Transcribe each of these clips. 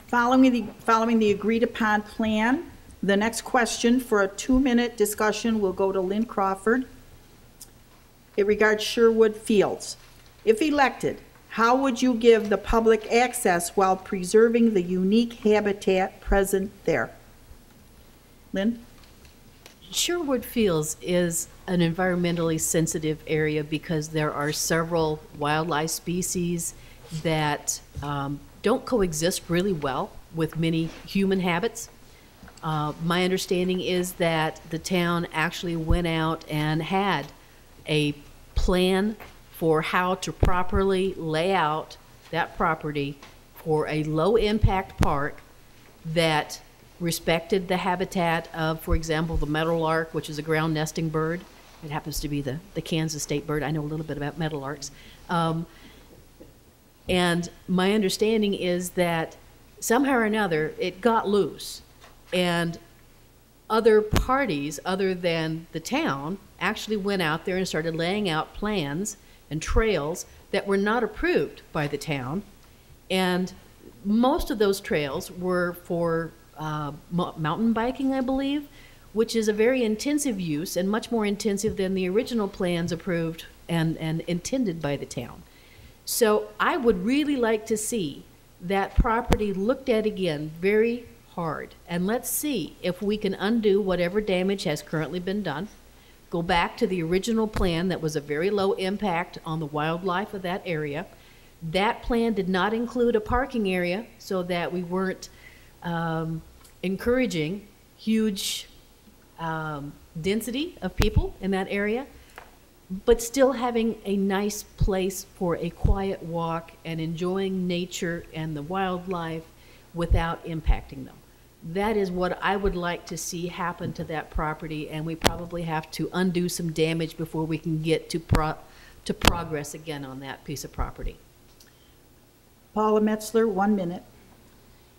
Following the agreed upon plan, the next question for a 2-minute discussion will go to Lynn Crawford. It regards Sherwood Fields. If elected, how would you give the public access while preserving the unique habitat present there? Lynn? Sherwood Fields is an environmentally sensitive area because there are several wildlife species that don't coexist really well with many human habits. My understanding is that the town actually went out and had a plan for how to properly lay out that property for a low-impact park that respected the habitat of, for example, the meadowlark, which is a ground nesting bird. It happens to be the Kansas state bird. I know a little bit about meadowlarks. And my understanding is that somehow or another it got loose, and other parties other than the town actually went out there and started laying out plans and trails that were not approved by the town. And most of those trails were for mountain biking, I believe, which is a very intensive use and much more intensive than the original plans approved and intended by the town. So I would really like to see that property looked at again very hard, and let's see if we can undo whatever damage has currently been done, go back to the original plan that was a very low impact on the wildlife of that area. That plan did not include a parking area so that we weren't encouraging huge density of people in that area, but still having a nice place for a quiet walk and enjoying nature and the wildlife without impacting them. That is what I would like to see happen to that property, and we probably have to undo some damage before we can get to progress again on that piece of property. Paula Metzler, 1 minute.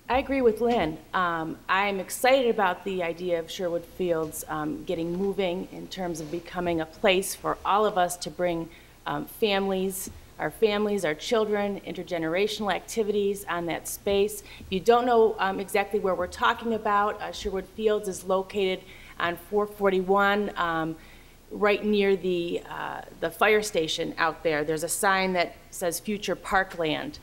I agree with Lynn. I'm excited about the idea of Sherwood Fields getting moving in terms of becoming a place for all of us to bring families, our children, intergenerational activities on that space. If you don't know exactly where we're talking about, Sherwood Fields is located on 441, right near the fire station out there. There's a sign that says Future Parkland.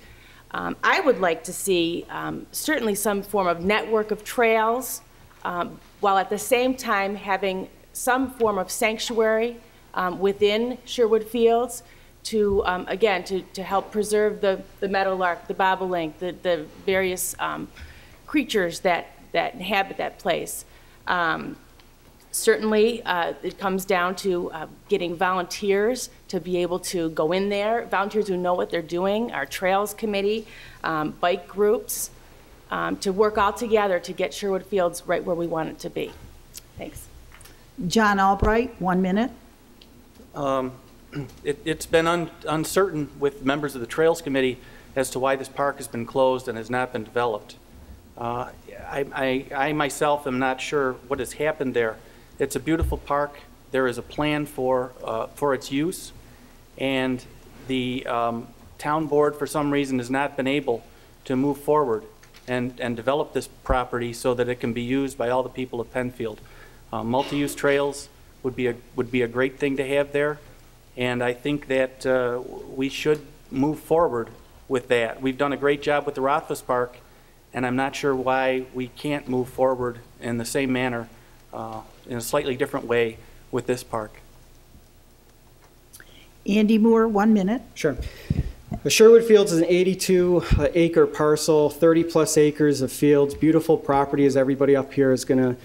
I would like to see certainly some form of network of trails, while at the same time having some form of sanctuary within Sherwood Fields to, again, to help preserve the meadowlark, the bobolink, the various creatures that inhabit that place. Certainly, it comes down to getting volunteers to be able to go in there, volunteers who know what they're doing, our trails committee, bike groups, to work all together to get Sherwood Fields right where we want it to be. Thanks. John Albright, 1 minute. It's been uncertain with members of the Trails Committee as to why this park has been closed and has not been developed. I myself am not sure what has happened there. It's a beautiful park. There is a plan for its use, and the town board, for some reason, has not been able to move forward and develop this property so that it can be used by all the people of Penfield. Multi-use trails would be a great thing to have there, and I think that we should move forward with that. We've done a great job with the Rothfuss Park, and I'm not sure why we can't move forward in the same manner, in a slightly different way with this park. Andy Moore, 1 minute. Sure. The Sherwood Fields is an 82-acre parcel, 30-plus acres of fields, beautiful property, as everybody up here is going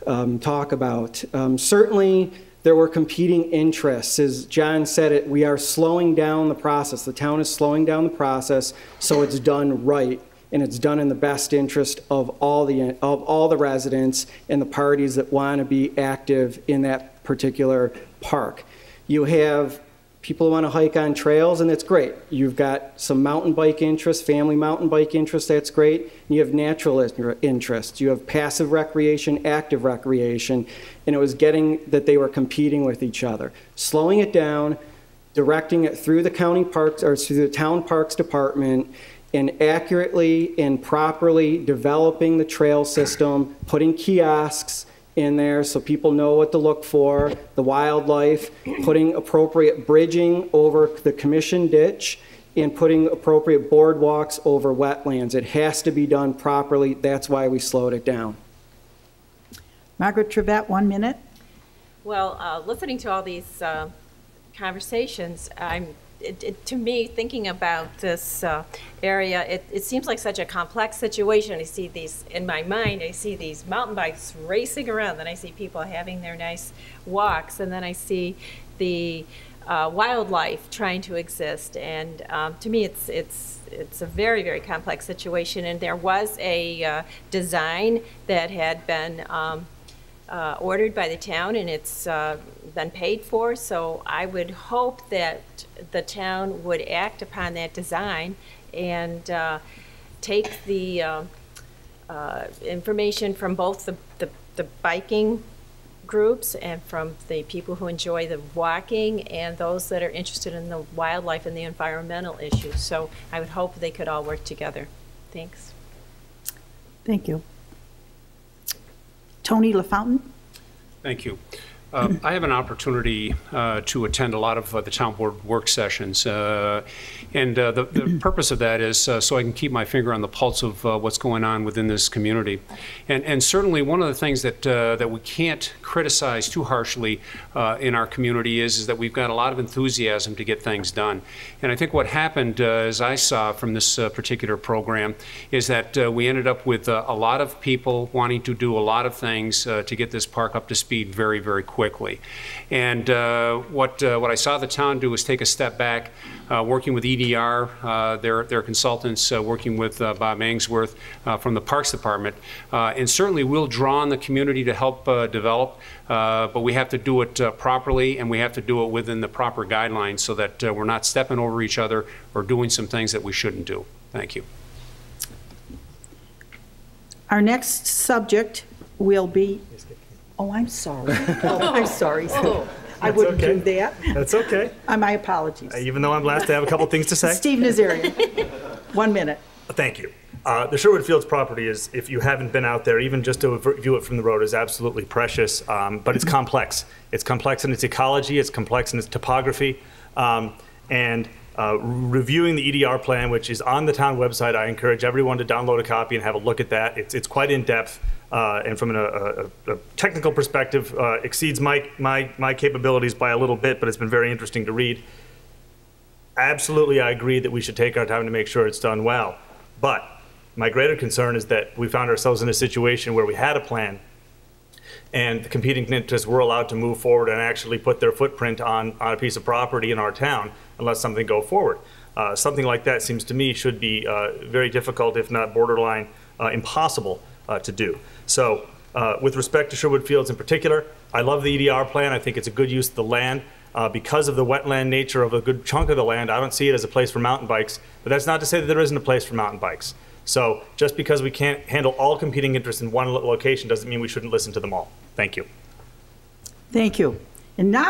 to talk about. Certainly, there were competing interests. As John said it, we are slowing down the process. The town is slowing down the process so it's done right, and it's done in the best interest of all the residents and the parties that want to be active in that particular park. You have people who want to hike on trails, and that's great. You've got some mountain bike interest, family mountain bike interest, that's great. You have natural interests. You have passive recreation, active recreation, and it was getting that they were competing with each other. Slowing it down, directing it through the county parks, or through the town parks department, in accurately and properly developing the trail system, putting kiosks in there so people know what to look for, the wildlife, putting appropriate bridging over the commission ditch, and putting appropriate boardwalks over wetlands. It has to be done properly. That's why we slowed it down. Margaret Trevette, 1 minute. Well, listening to all these conversations, to me, thinking about this area, it seems like such a complex situation. I see these, in my mind, I see these mountain bikes racing around, then I see people having their nice walks, and then I see the wildlife trying to exist. And to me, it's a very, very complex situation. And there was a design that had been ordered by the town, and it's been paid for. So I would hope that the town would act upon that design and take the information from both the biking groups and from the people who enjoy the walking and those that are interested in the wildlife and the environmental issues. So I would hope they could all work together. Thanks. Thank you. Tony LaFountain. Thank you. I have an opportunity to attend a lot of the town board work sessions, and the purpose of that is so I can keep my finger on the pulse of what's going on within this community. And certainly one of the things that we can't criticize too harshly in our community is that we've got a lot of enthusiasm to get things done. And I think what happened, as I saw from this particular program, is that we ended up with a lot of people wanting to do a lot of things to get this park up to speed very, very quickly. And what I saw the town do was take a step back, working with EDR, their consultants, working with Bob Ainsworth from the Parks Department. And certainly we'll draw on the community to help develop, but we have to do it properly, and we have to do it within the proper guidelines so that we're not stepping over each other or doing some things that we shouldn't do. Thank you. Our next subject will be, oh, I'm sorry. Oh, I'm sorry. I wouldn't do that. That's okay. My apologies. Even though I'm last, I have a couple things to say. Steve Nazarian, 1 minute. Thank you. The Sherwood Fields property is, if you haven't been out there, even just to view it from the road, is absolutely precious, but it's complex. It's complex in its ecology, it's complex in its topography, and reviewing the EDR plan, which is on the town website, I encourage everyone to download a copy and have a look at that. It's quite in-depth, and from a technical perspective, exceeds my capabilities by a little bit, but it's been very interesting to read. Absolutely, I agree that we should take our time to make sure it's done well, but my greater concern is that we found ourselves in a situation where we had a plan and the competing interests were allowed to move forward and actually put their footprint on a piece of property in our town and let something go forward. Something like that seems to me should be very difficult, if not borderline impossible to do. So with respect to Sherwood Fields in particular, I love the EDR plan. I think it's a good use of the land. Because of the wetland nature of a good chunk of the land, I don't see it as a place for mountain bikes, but that's not to say that there isn't a place for mountain bikes. So just because we can't handle all competing interests in one location doesn't mean we shouldn't listen to them all. Thank you. Thank you. And now